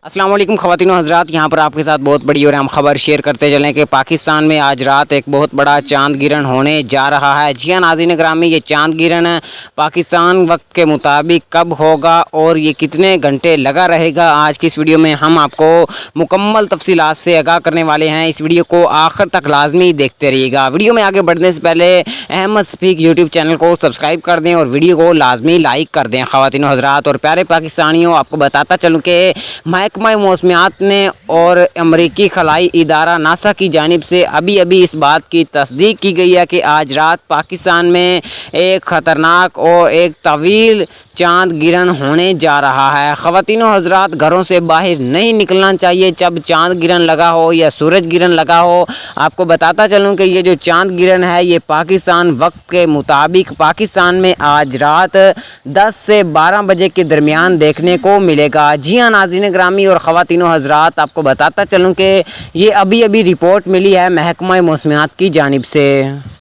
अस्सलाम वालेकुम ख़वातीन व हज़रात, यहाँ पर आपके साथ बहुत बड़ी और अहम खबर शेयर करते चलें कि पाकिस्तान में आज रात एक बहुत बड़ा चांद गिरहण होने जा रहा है। जी हाँ नाज़रीन ग्रामी, ये चांद गिरहण पाकिस्तान वक्त के मुताबिक कब होगा और ये कितने घंटे लगा रहेगा, आज की इस वीडियो में हम आपको मुकम्मल तफसीलात से आगाह करने वाले हैं। इस वीडियो को आखिर तक लाजमी देखते रहिएगा। वीडियो में आगे बढ़ने से पहले अहमद स्पीक यूट्यूब चैनल को सब्सक्राइब कर दें और वीडियो को लाजमी लाइक कर दें। ख़वातीन व हज़रात और प्यारे पाकिस्तानियों, आपको बताता चलूँ कि महकमा मौसमियात ने और अमरीकी खलाई इदारा नासा की जानिब से अभी इस बात की तस्दीक की गई है कि आज रात पाकिस्तान में एक ख़तरनाक और एक तवील चांद गिरहण होने जा रहा है। ख़वातीन व हज़रात, घरों से बाहर नहीं निकलना चाहिए जब चांद गिरहण लगा हो या सूरज गिरहण लगा हो। आपको बताता चलूँ कि ये जो चांद गिरहण है ये पाकिस्तान वक्त के मुताबिक पाकिस्तान में आज रात 10 से 12 बजे के दरमियान देखने को मिलेगा। जी हाँ नाज़रीन ग्रामी और ख़वातीन व हज़रात, आपको बताता चलूँ कि ये अभी रिपोर्ट मिली है महकमा मौसमियात की जानिब से।